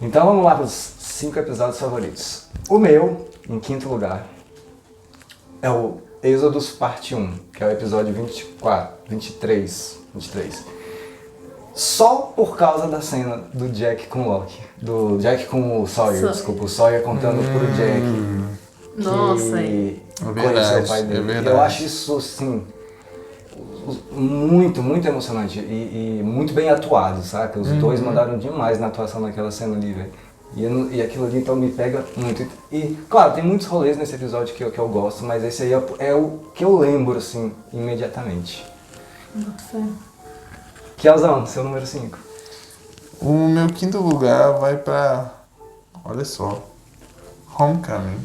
Então vamos lá para os 5 episódios favoritos. O meu, em quinto lugar, é o Êxodos Parte 1, que é o episódio 23. Só por causa da cena do Jack com o Locke. Do Jack com o Sawyer, desculpa. O Sawyer contando pro Jack Nossa, que conheceu o pai dele. É verdade. Eu acho isso, assim, muito, muito emocionante e muito bem atuado, saca? Os dois mandaram demais na atuação naquela cena ali, velho. E aquilo ali então me pega muito. E, claro, tem muitos rolês nesse episódio que eu gosto, mas esse aí é o que eu lembro, assim, imediatamente. Muito fé. Kielzão, seu número 5. O meu quinto lugar vai pra... Olha só. Homecoming.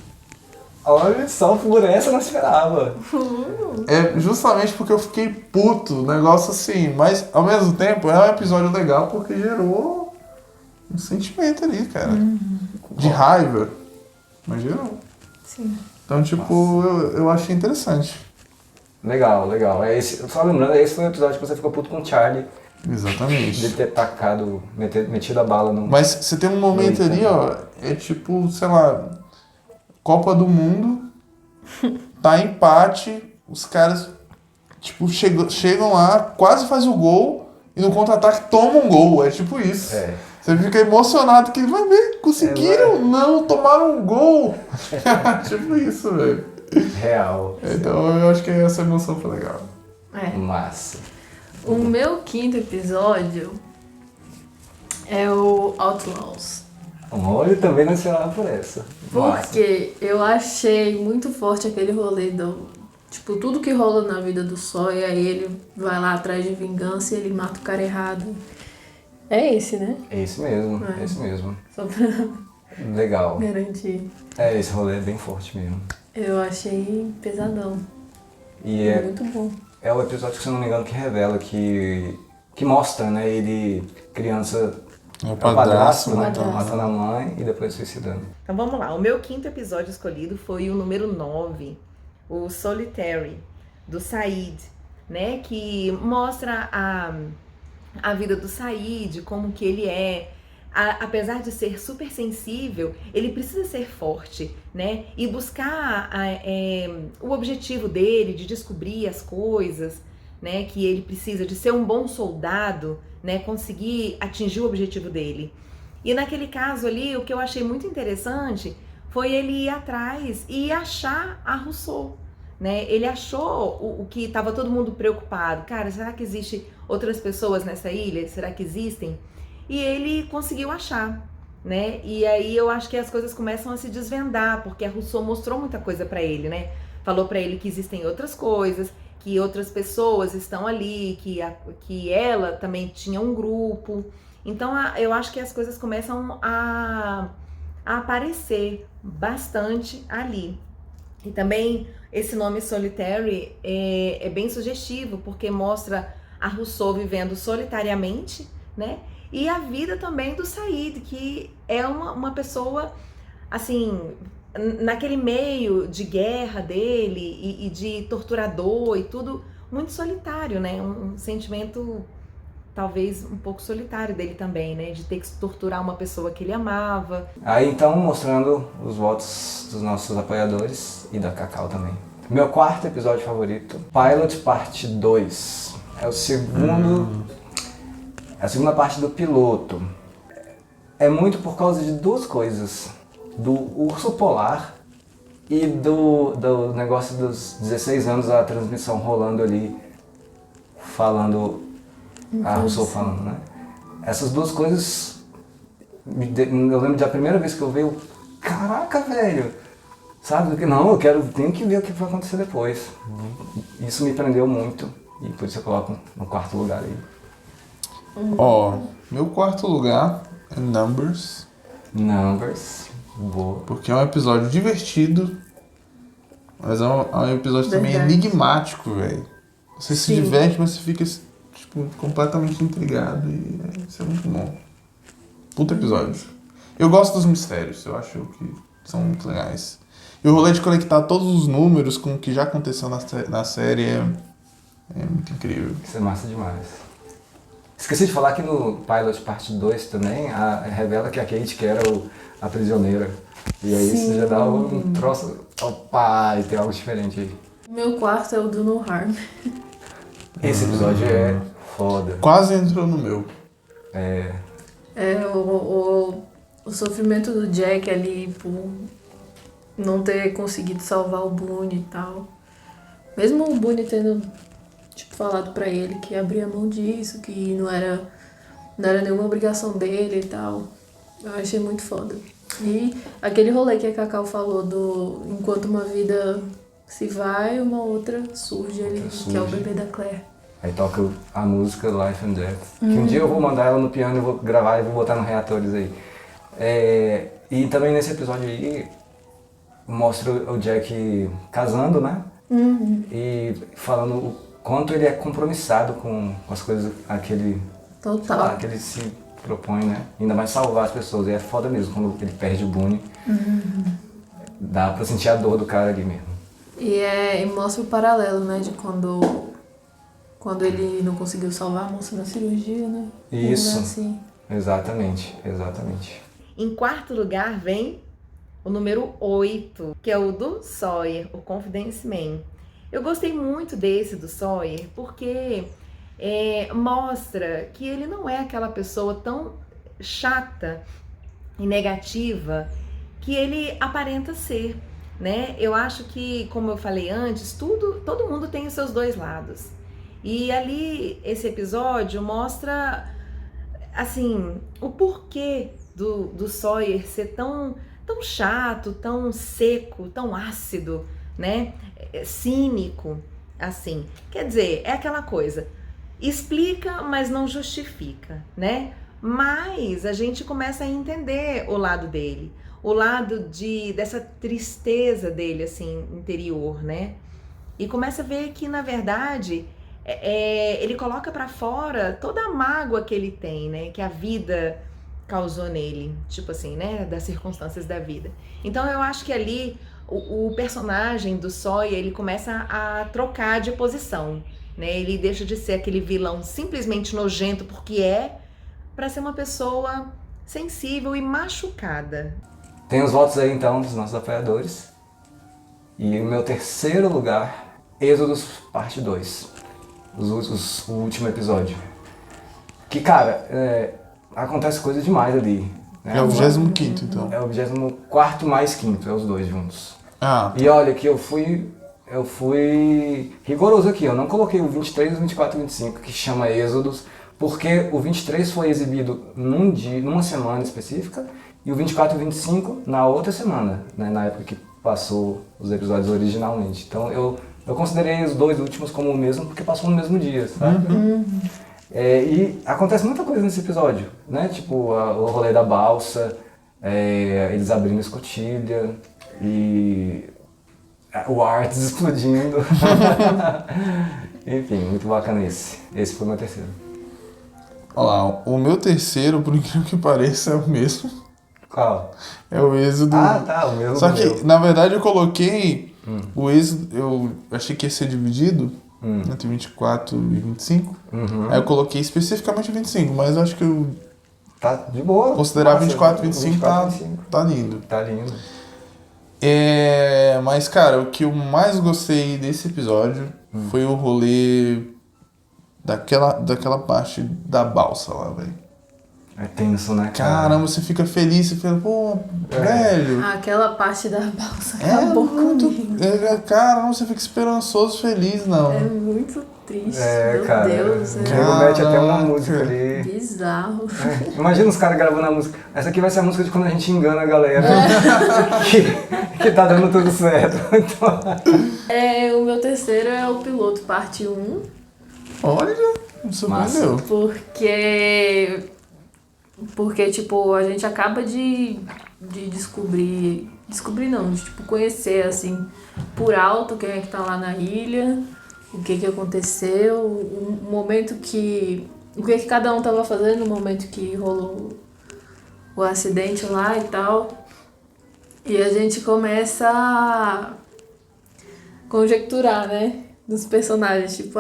Olha só, por essa eu não esperava. É justamente porque eu fiquei puto, negócio assim, mas ao mesmo tempo é um episódio legal porque gerou um sentimento ali, cara. De raiva. Mas gerou. Sim. Então, tipo, eu achei interessante. Legal. Só lembrando, esse foi o episódio que você ficou puto com o Charlie. De Exatamente. ter metido a bala no... Mas você tem um momento ali, ó, é tipo, sei lá, Copa do Mundo, tá empate, os caras, tipo, chegam lá, quase faz o gol, e no contra-ataque tomam um gol, é tipo isso. É. Você fica emocionado que, vai ver, conseguiram? Não, tomaram um gol. Tipo isso, velho. Real. Então eu acho que essa emoção foi legal. É. Massa. O meu quinto episódio é o Outlaws. Olha, também não esperava por essa. Massa. Porque eu achei muito forte aquele rolê do... Tipo, tudo que rola na vida do Sawyer, aí ele vai lá atrás de vingança e ele mata o cara errado. É esse, né? É esse mesmo, É. é esse mesmo. Só pra Legal. garantir. É, esse rolê é bem forte mesmo. Eu achei pesadão. E é Muito bom. o episódio, que, se não me engano, que revela que mostra, né, ele criança, É o padrasto, né, padrasto. matando a mãe e depois suicidando. Então vamos lá, o meu quinto episódio escolhido foi o número 9, o Solitary, do Said, né? Que mostra a vida do Said, como que ele é. Apesar de ser super sensível, ele precisa ser forte, né? E buscar o objetivo dele, de descobrir as coisas, né? Que ele precisa de ser um bom soldado, né? Conseguir atingir o objetivo dele. E naquele caso ali, o que eu achei muito interessante foi ele ir atrás e achar a Rousseau, né? Ele achou o que estava todo mundo preocupado. Cara, será que existe outras pessoas nessa ilha? Será que existem? E ele conseguiu achar, né? E aí eu acho que as coisas começam a se desvendar, porque a Rousseau mostrou muita coisa pra ele, né? Falou pra ele que existem outras coisas, que outras pessoas estão ali, que ela também tinha um grupo. Então eu acho que as coisas começam a aparecer bastante ali. E também esse nome Solitary é bem sugestivo, porque mostra a Rousseau vivendo solitariamente, né? E a vida também do Said, que é uma pessoa, assim, naquele meio de guerra dele e de torturador e tudo, muito solitário, né? Um sentimento talvez um pouco solitário dele também, né? De ter que torturar uma pessoa que ele amava. Aí então, mostrando os votos dos nossos apoiadores e da Cacau também. Meu quarto episódio favorito, Pilot Parte 2. É o segundo... É a segunda parte do piloto. É muito por causa de duas coisas. Do urso polar e do negócio dos 16 anos, a transmissão rolando ali, falando, a Rousseau falando, né? Essas duas coisas, eu lembro da primeira vez que eu vi, caraca, velho! Sabe? Não, tenho que ver o que vai acontecer depois. Isso me prendeu muito e por isso eu coloco no quarto lugar aí. Ó, meu quarto lugar é Numbers. Numbers, boa. Porque é um episódio divertido, mas é um episódio também enigmático, velho. Você se diverte, mas você fica, tipo, completamente intrigado e isso é muito bom. Puta episódio. Eu gosto dos mistérios, eu acho que são muito legais. E o rolê de conectar todos os números com o que já aconteceu na série é muito incrível. Isso é massa demais. Esqueci de falar que no Pilot Parte 2 também, revela que a Kate que era a prisioneira. E aí isso já dá um troço. Opa, e tem algo diferente aí. Meu quarto é o do No Harm. Esse episódio é foda. Quase entrou no meu. É. O sofrimento do Jack ali por não ter conseguido salvar o Boone e tal. Mesmo o Boone tendo falado pra ele que abria mão disso, que não era nenhuma obrigação dele e tal. Eu achei muito foda. E aquele rolê que a Cacau falou do enquanto uma vida se vai, uma outra surge ali, que é o bebê da Claire. Aí toca a música Life and Death. Que um dia eu vou mandar ela no piano, eu vou gravar e vou botar no Reatores aí. E também nesse episódio aí mostra o Jack casando, né? E falando o quanto ele é compromissado com as coisas que ele se propõe, né? Ainda mais salvar as pessoas. E é foda mesmo quando ele perde o Boone. Dá pra sentir a dor do cara ali mesmo. E mostra o paralelo, né? De quando ele não conseguiu salvar a moça na cirurgia, né? Isso. Assim. Exatamente. Em quarto lugar vem o número 8, que é o do Sawyer, o Confidence Man. Eu gostei muito desse do Sawyer porque mostra que ele não é aquela pessoa tão chata e negativa que ele aparenta ser, né? Eu acho que, como eu falei antes, todo mundo tem os seus dois lados. E ali, esse episódio mostra, assim, o porquê do Sawyer ser tão chato, tão seco, tão ácido, né? Cínico, assim. Quer dizer, é aquela coisa, explica, mas não justifica, né? Mas a gente começa a entender o lado dele, o lado dessa tristeza dele, assim, interior, né? E começa a ver que, na verdade, ele coloca pra fora toda a mágoa que ele tem, né? Que a vida causou nele, tipo assim, né? Das circunstâncias da vida. Então eu acho que ali o personagem do Sawyer, ele começa a trocar de posição, né? Ele deixa de ser aquele vilão simplesmente nojento porque para ser uma pessoa sensível e machucada. Tem os votos aí então dos nossos apoiadores. E o meu terceiro lugar, Êxodos Parte 2. O último episódio. Que, cara, acontece coisa demais ali. Né? É o 25º, então. É o 24º mais 5º, é os dois juntos. Ah. E olha que eu fui rigoroso aqui, eu não coloquei o 23, o 24 e o 25, que chama Êxodos, porque o 23 foi exibido numa semana específica, e o 24 e o 25 na outra semana, né, na época que passou os episódios originalmente. Então eu considerei os dois últimos como o mesmo, porque passou no mesmo dia, sabe? E acontece muita coisa nesse episódio, né? Tipo o rolê da balsa, eles abrindo a escotilha e o Arts explodindo. Enfim, muito bacana esse. Esse foi o meu terceiro. Olha lá, o meu terceiro, por incrível que pareça, é o mesmo. Qual? É o Êxodo. Ah, tá, o mesmo. Só que, na verdade, eu coloquei o Êxodo, eu achei que ia ser dividido entre 24 e 25. Aí eu coloquei especificamente 25, mas eu acho que eu tá de boa. Considerar 24 e 25 tá lindo. Tá lindo. Mas, cara, o que eu mais gostei desse episódio foi o rolê daquela parte da balsa lá, velho. É tenso, né, cara? Caramba, você fica feliz, você fica, pô, velho. Aquela parte da balsa acabou comigo. Caramba, você fica esperançoso, feliz, não. É muito triste, meu cara, Deus. O Diego mete até uma música ali. Bizarro. Imagina os caras gravando a música. Essa aqui vai ser a música de quando a gente engana a galera. Que tá dando tudo certo. Então... O meu terceiro é o Piloto Parte 1. Olha, me surpreendeu. Porque, tipo, a gente acaba de descobrir não, de tipo, conhecer, assim, por alto quem é que tá lá na ilha, o que aconteceu, o momento que... O que cada um tava fazendo no momento que rolou o acidente lá e tal. E a gente começa a conjecturar, né, dos personagens, tipo,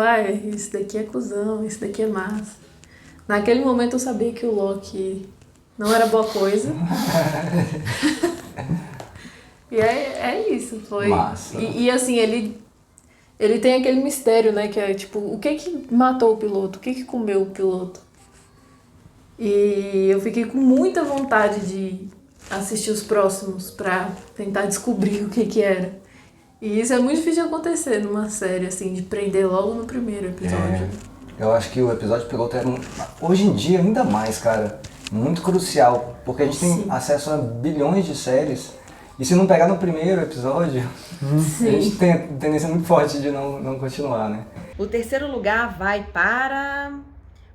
esse daqui é cuzão, esse daqui é massa. Naquele momento eu sabia que o Loki não era boa coisa. E é isso, foi. Massa. E assim, ele tem aquele mistério, né? Que é tipo, o que matou o piloto? O que comeu o piloto? E eu fiquei com muita vontade de assistir os próximos pra tentar descobrir o que era. E isso é muito difícil de acontecer numa série, assim, de prender logo no primeiro episódio. Eu acho que o episódio piloto hoje em dia ainda mais, cara, muito crucial, porque a gente tem acesso a bilhões de séries, e se não pegar no primeiro episódio, a gente tem tendência muito forte de não continuar, né? O terceiro lugar vai para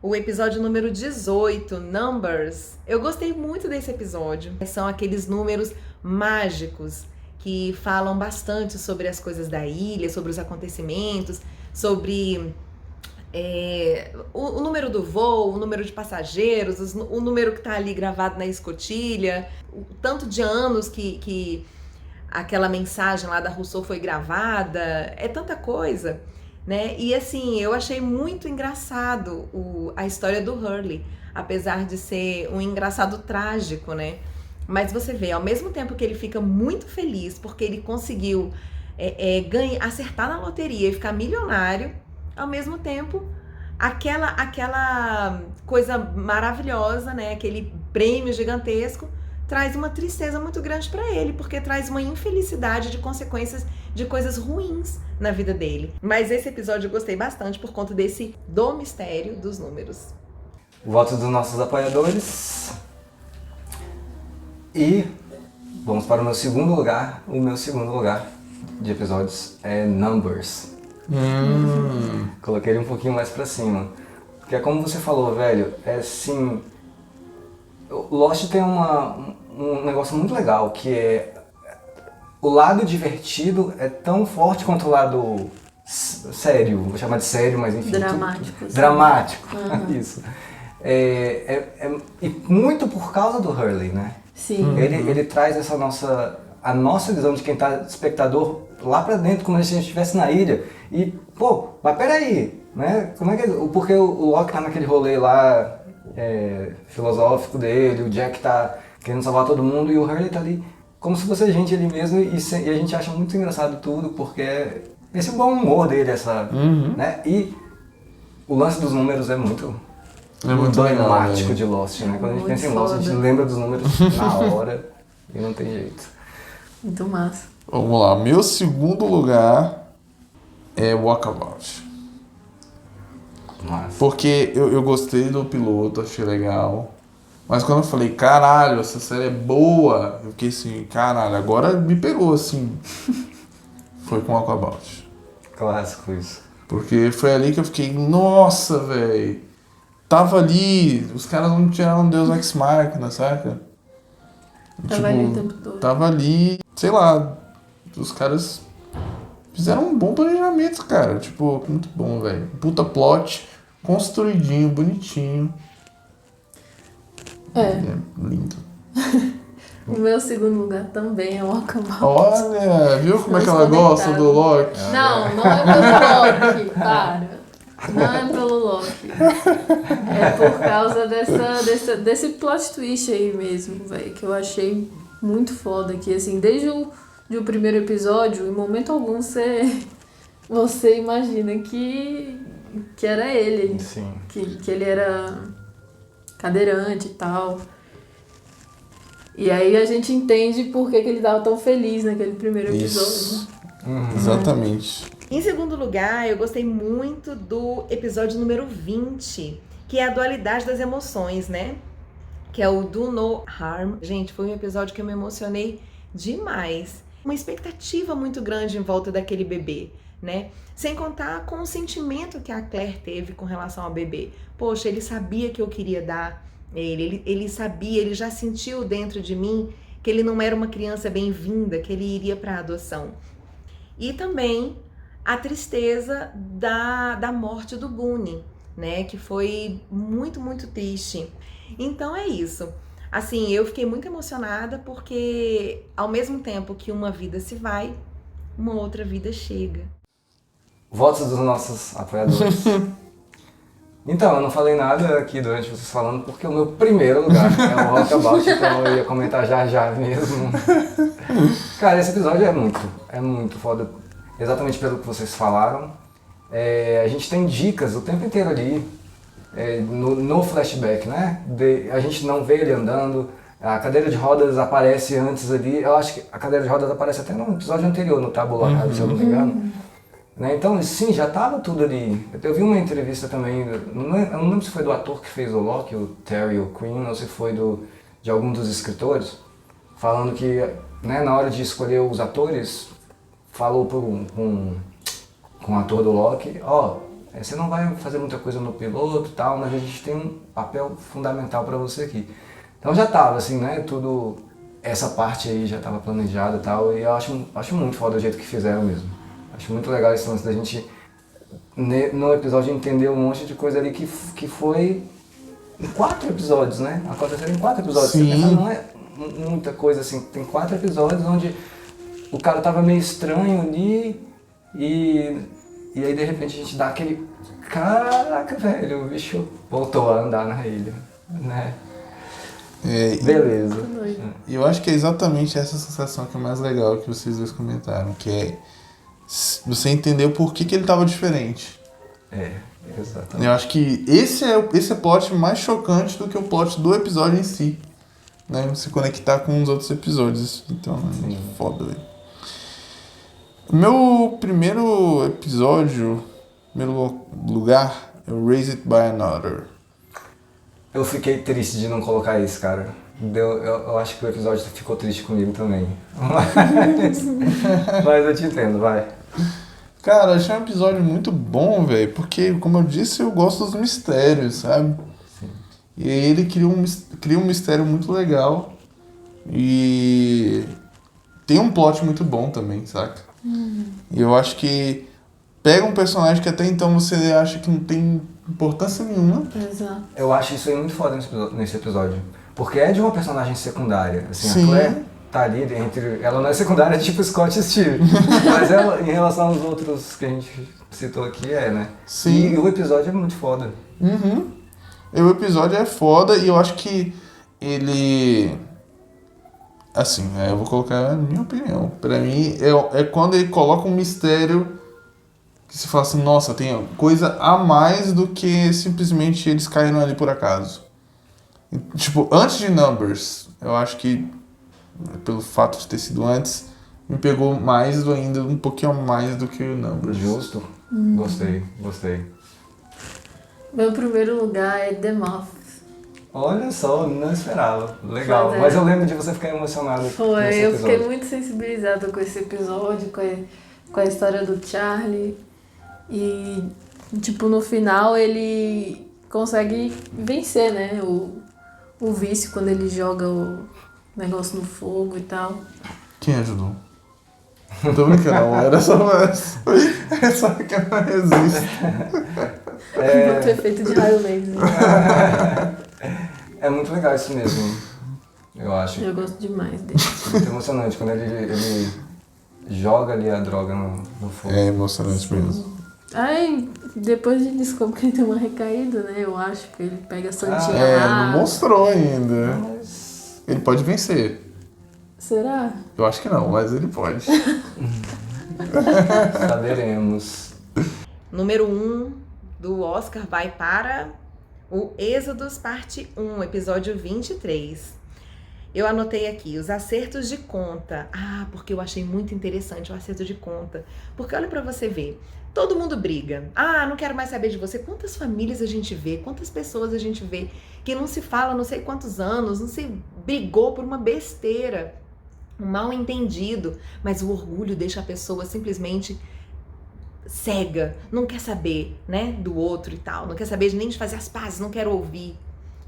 o episódio número 18, Numbers. Eu gostei muito desse episódio. São aqueles números mágicos que falam bastante sobre as coisas da ilha, sobre os acontecimentos, sobre o número do voo, o número de passageiros, o número que está ali gravado na escotilha, o tanto de anos que aquela mensagem lá da Rousseau foi gravada, é tanta coisa, né? E assim, eu achei muito engraçado a história do Hurley, apesar de ser um engraçado trágico, né? Mas você vê, ao mesmo tempo que ele fica muito feliz porque ele conseguiu acertar na loteria e ficar milionário, ao mesmo tempo, aquela coisa maravilhosa, né? Aquele prêmio gigantesco, traz uma tristeza muito grande para ele, porque traz uma infelicidade de consequências de coisas ruins na vida dele. Mas esse episódio eu gostei bastante por conta do mistério dos números. O voto dos nossos apoiadores. E vamos para o meu segundo lugar. O meu segundo lugar de episódios é Numbers. Coloquei ele um pouquinho mais pra cima. Porque é como você falou, velho, é assim... O Lost tem um negócio muito legal, que é... O lado divertido é tão forte quanto o lado sério. Vou chamar de sério, mas enfim... Dramático. Dramático, isso. E muito por causa do Hurley, né? Sim. Ele traz a nossa visão de quem tá espectador lá pra dentro, como se a gente estivesse na ilha. E, pô, mas peraí, né? Como é que porque o Loki tá naquele rolê lá filosófico dele, o Jack tá querendo salvar todo mundo e o Hurley tá ali como se fosse a gente ali mesmo e a gente acha muito engraçado tudo, porque esse é o bom humor dele, né? E o lance dos números é muito emblemático de Lost, né? Quando a gente pensa em Lost, a gente lembra dos números na hora e não tem jeito. Muito massa. Vamos lá, meu segundo lugar é Walkabout. Massa. Porque eu gostei do piloto, achei legal. Mas quando eu falei, caralho, essa série é boa, eu fiquei assim, caralho, agora me pegou, assim. Foi com Walkabout. Clássico isso. Porque foi ali que eu fiquei, nossa, velho. Tava ali, os caras não tiraram Deus Ex Machina, saca? Tava ali o tempo todo. Tava ali, sei lá, os caras fizeram um bom planejamento, cara. Tipo, muito bom, velho. Puta plot, construidinho, bonitinho. É lindo. O meu segundo lugar também é Walkabout. Olha, viu como é que ela gosta do Loki? Não é pelo Loki, para. Não é pelo Loki. É por causa desse plot twist aí mesmo, velho, que eu achei muito foda. Que assim, desde o primeiro episódio, em momento algum você imagina que era ele. Sim. Que ele era cadeirante e tal. E aí a gente entende por que ele tava tão feliz naquele primeiro episódio. Isso. Exatamente. Em segundo lugar, eu gostei muito do episódio número 20, que é a dualidade das emoções, né? Que é o Do No Harm. Gente, foi um episódio que eu me emocionei demais. Uma expectativa muito grande em volta daquele bebê, né? Sem contar com o sentimento que a Claire teve com relação ao bebê. Poxa, ele sabia que eu queria dar ele sabia, ele já sentiu dentro de mim que ele não era uma criança bem-vinda, que ele iria para a adoção. E também a tristeza da morte do Boone, né? Que foi muito, muito triste. Então é isso. Assim, eu fiquei muito emocionada porque ao mesmo tempo que uma vida se vai, uma outra vida chega. Votos dos nossos apoiadores. Então, eu não falei nada aqui durante vocês falando, porque o meu primeiro lugar é o Walkabout, então eu ia comentar já mesmo. Cara, esse episódio é muito foda, exatamente pelo que vocês falaram. A gente tem dicas o tempo inteiro ali, no flashback, né? A gente não vê ele andando, a cadeira de rodas aparece antes ali, eu acho que a cadeira de rodas aparece até no episódio anterior, no Tabula Rasa, se eu não me engano. Né? Então, sim, já estava tudo ali. Eu vi uma entrevista também, eu não lembro se foi do ator que fez o Loki, o Terry O'Quinn, ou se foi de algum dos escritores, falando que, né, na hora de escolher os atores, falou com o ator do Loki, você não vai fazer muita coisa no piloto e tal, mas a gente tem um papel fundamental para você aqui. Então já estava assim, né, tudo, essa parte aí já estava planejada e tal, e eu acho muito foda o jeito que fizeram mesmo. Acho muito legal esse lance da gente, no episódio, entender um monte de coisa ali que foi em 4 episódios, né? Aconteceram em 4 episódios. Sim. Você pensa, não é muita coisa assim. Tem 4 episódios onde o cara tava meio estranho ali e aí de repente a gente dá aquele... Caraca, velho, o bicho voltou a andar na ilha, né? Beleza. E eu acho que é exatamente essa sensação que é mais legal que vocês dois comentaram, que é você entender o porquê que ele estava diferente. Exatamente. Eu acho que esse é o plot mais chocante do que o plot do episódio em si. Né? Se conectar com os outros episódios. Então é foda, velho. O meu primeiro episódio, primeiro lugar, é o Raise It By Another. Eu fiquei triste de não colocar isso, cara. Eu acho que o episódio ficou triste comigo também. Mas eu te entendo, vai. Cara, eu achei um episódio muito bom, velho, porque, como eu disse, eu gosto dos mistérios, sabe? Sim. E aí ele cria um mistério muito legal e tem um plot muito bom também, saca? E eu acho que pega um personagem que até então você acha que não tem importância nenhuma. Exato. Eu acho isso aí muito foda nesse episódio. Porque é de uma personagem secundária. Assim, Sim. A Claire tá ali entre... Ela não é secundária tipo Scott e Steve. Mas ela, em relação aos outros que a gente citou aqui, né? Sim. E o episódio é muito foda. Uhum. E o episódio é foda e eu acho que ele... Assim, eu vou colocar a minha opinião. Pra mim, é quando ele coloca um mistério que se fala assim, nossa, tem coisa a mais do que simplesmente eles caíram ali por acaso. Tipo, antes de Numbers, eu acho que, pelo fato de ter sido antes, me pegou mais ainda, um pouquinho mais do que o Numbers. Justo. Gostei. Meu primeiro lugar é The Moth. Olha só, não esperava. Legal. Pois é. Mas eu lembro de você ficar emocionado nesse Eu episódio. fiquei muito sensibilizada com esse episódio, com a história do Charlie. E, tipo, no final ele consegue vencer, né? O vício quando ele joga o negócio no fogo e tal. Quem ajudou? Não tô brincando, não. Era só que eu não resisto. Muito efeito de raio laser. É muito legal isso mesmo, eu acho. Eu gosto demais dele. Muito emocionante quando ele joga ali a droga no fogo. É emocionante mesmo. Aí, depois a gente descobre que ele tem uma recaída, né? Eu acho que ele pega a Santinha lá. Não mostrou ainda. Mas... Ele pode vencer. Será? Eu acho que não, mas ele pode. Saberemos. Número 1 do Oscar vai para o Êxodos Parte 1, episódio 23. Eu anotei aqui os acertos de conta. Porque eu achei muito interessante o acerto de conta. Porque olha pra você ver, todo mundo briga. Não quero mais saber de você. Quantas famílias a gente vê, quantas pessoas a gente vê que não se fala não sei quantos anos, não se brigou por uma besteira, um mal entendido, mas o orgulho deixa a pessoa simplesmente cega, não quer saber, né, do outro e tal, não quer saber nem de fazer as pazes, não quer ouvir.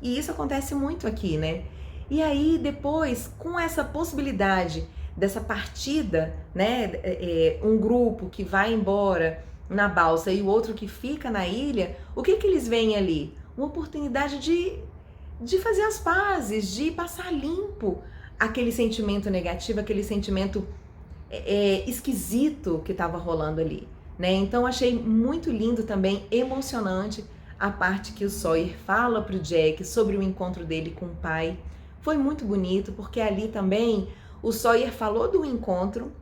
E isso acontece muito aqui, né? E aí depois, com essa possibilidade dessa partida, né, um grupo que vai embora na balsa e o outro que fica na ilha, o que eles veem ali? Uma oportunidade de fazer as pazes, de passar limpo aquele sentimento negativo, aquele sentimento esquisito que estava rolando ali, né? Então achei muito lindo também, emocionante a parte que o Sawyer fala pro Jack sobre o encontro dele com o pai. Foi muito bonito, porque ali também o Sawyer falou do encontro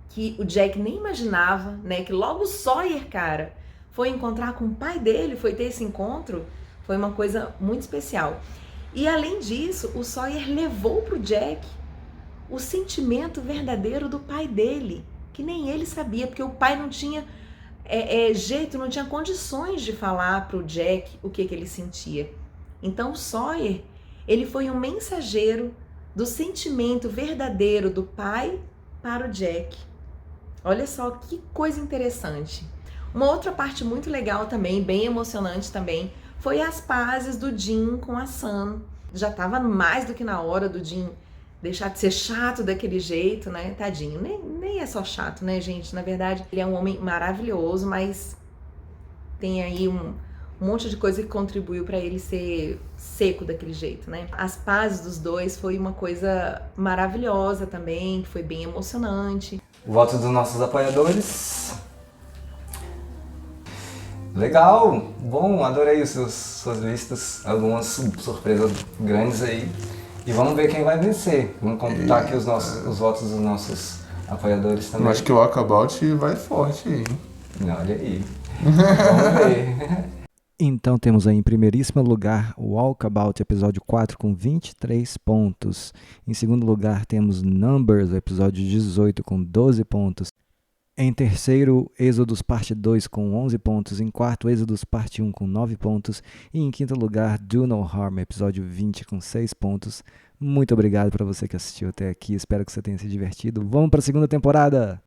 que o Jack nem imaginava, né? Que logo o Sawyer, cara, foi encontrar com o pai dele, foi ter esse encontro. Foi uma coisa muito especial. E além disso, o Sawyer levou pro Jack o sentimento verdadeiro do pai dele, que nem ele sabia, porque o pai não tinha jeito, não tinha condições de falar pro Jack o que ele sentia. Então o Sawyer, ele foi um mensageiro do sentimento verdadeiro do pai para o Jack. Olha só que coisa interessante. Uma outra parte muito legal também, bem emocionante também, foi as pazes do Jim com a Sam. Já estava mais do que na hora do Jim deixar de ser chato daquele jeito, né? Tadinho, nem é só chato, né, gente? Na verdade, ele é um homem maravilhoso, mas tem aí um monte de coisa que contribuiu para ele ser seco daquele jeito, né? As pazes dos dois foi uma coisa maravilhosa também, que foi bem emocionante. O voto dos nossos apoiadores. Legal, bom, adorei suas listas, algumas surpresas grandes aí. E vamos ver quem vai vencer. Vamos computar aqui os votos dos nossos apoiadores também. Eu acho que o Walkabout vai forte aí. Olha aí. Vamos ver. Então temos aí em primeiríssimo lugar o Walkabout, episódio 4, com 23 pontos. Em segundo lugar temos Numbers, episódio 18, com 12 pontos. Em terceiro, Êxodos parte 2 com 11 pontos. Em quarto, Êxodos parte 1 com 9 pontos. E em quinto lugar, Do No Harm, episódio 20 com 6 pontos. Muito obrigado para você que assistiu até aqui. Espero que você tenha se divertido. Vamos para a segunda temporada!